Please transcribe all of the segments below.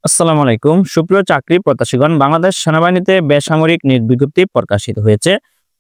আসসালামু আলাইকুম। সুপ্রিয় চাকরি প্রত্যাশীগণ, বাংলাদেশ সেনাবাহিনীতে বেসামরিক নিয়োগ বিজ্ঞপ্তি প্রকাশিত হয়েছে।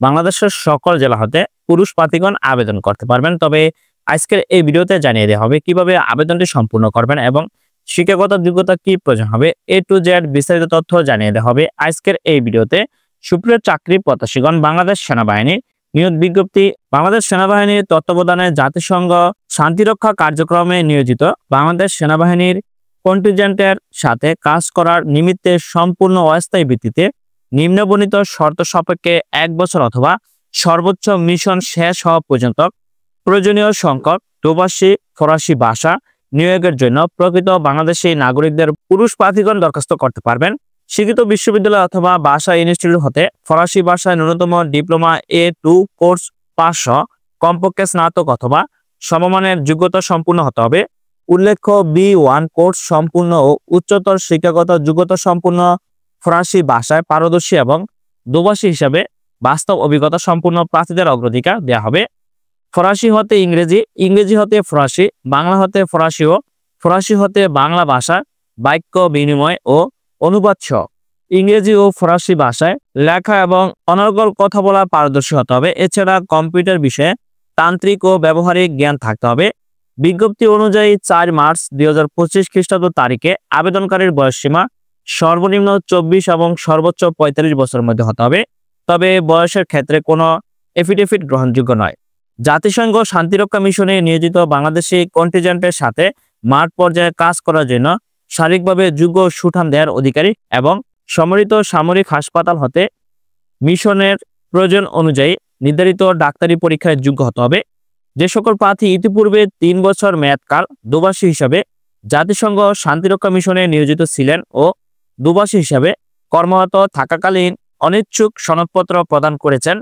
বাংলাদেশের সকল জেলা হতে পুরুষ প্রার্থীগণ আবেদন করতে পারবেন। তবে আজকের এই ভিডিওতে জানিয়ে দেওয়া হবে কিভাবে আবেদনটি সম্পূর্ণ করবেন এবং শিক্ষাগত যোগ্যতা কি প্রয়োজন হবে, A to Z বিস্তারিত তথ্য জানিয়ে দেওয়া হবে আজকের এই ভিডিওতে। সুপ্রিয় চাকরি প্রত্যাশীগণ, বাংলাদেশ সেনাবাহিনী নিয়োগ বিজ্ঞপ্তি। বাংলাদেশ সেনাবাহিনীর তত্ত্বাবধানে জাতিসংঘ শান্তিরক্ষা কার্যক্রমে নিয়োজিত বাংলাদেশ সেনাবাহিনীর কন্টিনজেন্টের সাথে কাজ করার নিমিত্তে সম্পূর্ণ অস্থায়ী ভিত্তিতে নিম্নবর্ণিত শর্ত সাপেক্ষে 1 বছর অথবা সর্বোচ্চ মিশন শেষ হওয়া পর্যন্ত প্রয়োজনীয় সংখ্যক প্রবাসী ফরাসি ভাষা নিয়োগের জন্য প্রকৃত বাংলাদেশী নাগরিকদের পুরুষ প্রার্থীগণ দরখাস্ত করতে পারবেন। স্বীকৃত বিশ্ববিদ্যালয় অথবা ভাষা ইনস্টিটিউট হতে ফরাসি ভাষায় ন্যূনতম ডিপ্লোমা A2 কোর্স পাস সহ কমপক্ষে স্নাতক অথবা সমমানের যোগ্যতা সম্পূর্ণ হতে হবে। উল্লেখ্য, B1 কোর্স সম্পূর্ণ ও উচ্চতর শিক্ষাগত যোগ্যতা সম্পূর্ণ ফরাসি ভাষায় পারদর্শী এবং দুভাষী হিসাবে বাস্তব অভিজ্ঞতা সম্পূর্ণ প্রার্থীদের অগ্রাধিকার দেওয়া হবে। ফরাসি হতে ইংরেজি, ইংরেজি হতে ফরাসি, বাংলা হতে ফরাসি ও ফরাসি হতে বাংলা ভাষা বাক্য বিনিময় ও অনুবাদ সহ ইংরেজি ও ফরাসি ভাষায় লেখা এবং অনর্গল কথা বলা পারদর্শী হতে হবে। এছাড়া কম্পিউটার বিষয়ে তান্ত্রিক ও ব্যবহারিক জ্ঞান থাকতে হবে। বিজ্ঞপ্তি অনুযায়ী 4 মার্চ 2025 খ্রিস্টাব্দ তারিখে আবেদনকারীর বয়সসীমা সর্বনিম্ন 24 এবং সর্বোচ্চ 45 বছরের মধ্যে হতে হবে। তবে বয়সের ক্ষেত্রে কোনো এফিডেভিট গ্রহণযোগ্য নয়। জাতিসংঘ শান্তিরক্ষা মিশনে নিয়োজিত বাংলাদেশি কন্টিনজেন্টের সাথে মাঠ পর্যায়ে কাজ করার জন্য শারীরিকভাবে যোগ্য সুঠাম দেহের অধিকারী এবং সম্মিলিত সামরিক হাসপাতাল হতে মিশনের প্রয়োজন অনুযায়ী নির্ধারিত ডাক্তারি পরীক্ষায় যোগ্য হতে হবে। যে সকল প্রার্থী ইতিপূর্বে 3 বছর মেয়াদকাল দুভাষী হিসাবে জাতিসংঘ শান্তিরক্ষা মিশনে নিয়োজিত ছিলেন ও দুভাষী হিসাবে কর্মরত থাকাকালীন অনিচ্ছুক সনদপত্র প্রদান করেছেন,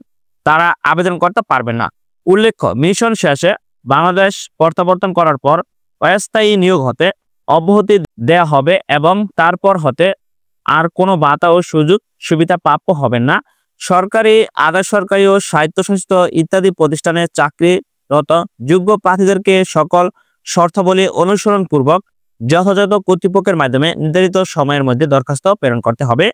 তারা আবেদন করতে পারবেন না। উল্লেখ্য, মিশন শেষে বাংলাদেশ প্রত্যাবর্তন করার পর অস্থায়ী নিয়োগ হতে অব্যাহতি দেয়া হবে এবং তারপর হতে আর কোনো ভাতা ও সুযোগ সুবিধা প্রাপ্য হবেন না। সরকারি, আধা সরকারি ও স্বায়ত্তশাসিত ইত্যাদি প্রতিষ্ঠানে চাকরিরত যোগ্য প্রার্থীদেরকে সকল শর্তাবলী অনুসরণ পূর্বক যথাযথ কর্তৃপক্ষের মাধ্যমে নির্ধারিত সময়ের মধ্যে দরখাস্ত প্রেরণ করতে হবে।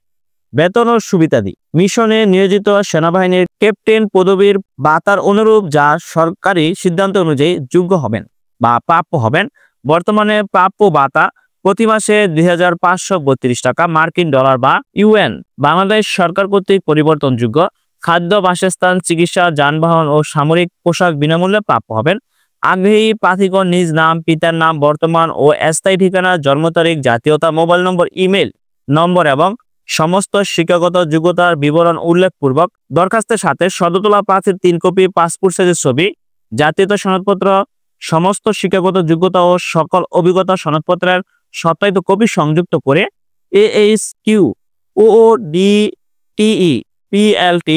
বেতন ও সুবিধাদি। মিশনে নিয়োজিত সেনাবাহিনীর ক্যাপ্টেন পদবীর ভাতার অনুরূপ যা সরকারি সিদ্ধান্ত অনুযায়ী যোগ্য হবেন বা প্রাপ্য হবেন। বর্তমানে প্রাপ্য ভাতা প্রতি মাসে 2532 টাকা মার্কিন ডলার বা ইউএন। বাংলাদেশ সরকার কর্তৃক পরিবর্তনযোগ্য। খাদ্য, বাসস্থান, চিকিৎসা, যানবাহন ও সামরিক পোশাক বিনামূল্যে প্রাপ্য হবেন। আগ্রহী প্রার্থীগণ নিজ নাম, পিতার নাম, বর্তমান ও স্থায়ী ঠিকানা, জন্ম তারিখ, জাতীয়তা, মোবাইল নম্বর, ইমেল নম্বর এবং সমস্ত শিক্ষাগত যোগ্যতার বিবরণ উল্লেখপূর্বক দরখাস্তের সাথে সদ্যতোলা প্রার্থীর 3 কপি পাসপোর্ট সাইজের ছবি, জাতীয়তা সনদপত্র, সমস্ত শিক্ষাগত যোগ্যতা ও সকল অভিজ্ঞতা সনদপত্রের সত্যায়িত কপি সংযুক্ত করে AHQ OODTE PLT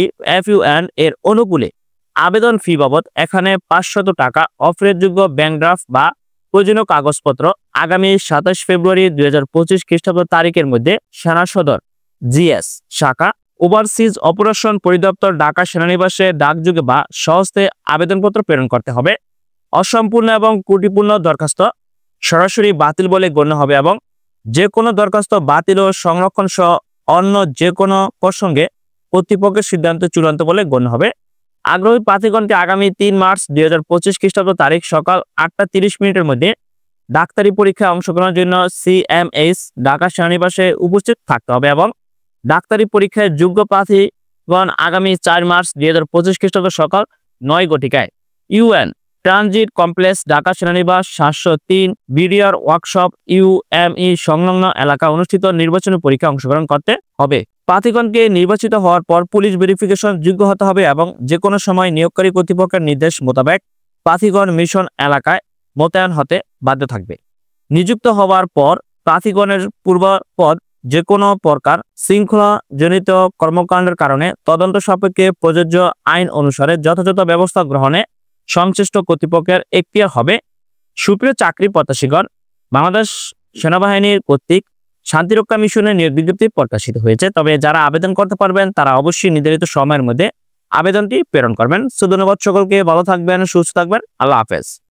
FUN এর অনুকূলে আবেদন ফি বাবদ এখানে 500 টাকা অফারেরযোগ্য ব্যাংক ড্রাফট বা প্রয়োজনীয় কাগজপত্র আগামী 27 ফেব্রুয়ারি 2025 খ্রিস্টাব্দ তারিখের মধ্যে সেনা সদর GS শাখা, ওভারসিজ অপারেশন পরিদপ্তর, ঢাকা সেনানিবাসে ডাকযোগে বা সহজে আবেদনপত্র প্রেরণ করতে হবে। অসম্পূর্ণ এবং ত্রুটিপূর্ণ দরখাস্ত সরাসরি বাতিল বলে গণ্য হবে এবং যে কোনো দরখাস্ত বাতিল ও সংরক্ষণ সহ অন্য যে কোনো প্রসঙ্গে কর্তৃপক্ষের সিদ্ধান্ত চূড়ান্ত বলে গণ্য হবে। আগ্রহী প্রার্থীগণকে আগামী 3 মার্চ 2025 খ্রিস্টাব্দ তারিখ সকাল 8টা 30 মিনিটের মধ্যে ডাক্তারি পরীক্ষায় অংশগ্রহণের জন্য CMH ঢাকা সেনানিবাসে উপস্থিত থাকতে হবে এবং ডাক্তারি পরীক্ষায় যোগ্য প্রার্থীগণ আগামী 4 মার্চ 2025 খ্রিস্টাব্দ সকাল 9 ঘটিকায় UN ট্রানজিট কমপ্লেক্স, ঢাকা সেনানিবাস 703 বিডিআর ওয়ার্কশপ UME সংলগ্ন এলাকা অনুষ্ঠিত নির্বাচনী পরীক্ষায় অংশগ্রহণ করতে হবে। প্রার্থীগণকে নির্বাচিত হওয়ার পর পুলিশ ভেরিফিকেশন যোগ্য হতে হবে এবং যে কোনো সময় নিয়োগকারী কর্তৃপক্ষের নির্দেশ মোতাবেক প্রার্থীগণ মিশন এলাকায় মোতায়েন হতে বাধ্য থাকবে। নিযুক্ত হওয়ার পর প্রার্থীগণের পূর্বপদ যে কোনো প্রকার শৃঙ্খলাজনিত কর্মকাণ্ডের কারণে তদন্ত সাপেক্ষে প্রযোজ্য আইন অনুসারে যথাযথ ব্যবস্থা গ্রহণে সংশ্লিষ্ট কর্তৃপক্ষের এখতিয়ার হবে। সুপ্রিয় চাকরি প্রত্যাশীগণ, বাংলাদেশ সেনাবাহিনীর কর্তৃক শান্তিরক্ষা মিশনে নিয়োগ বিজ্ঞপ্তি প্রকাশিত হয়েছে। তবে যারা আবেদন করতে পারবেন তারা অবশ্যই নির্ধারিত সময়ের মধ্যে আবেদনটি প্রেরণ করবেন। ধন্যবাদ সকলকে, ভালো থাকবেন, সুস্থ থাকবেন, আল্লাহ হাফেজ।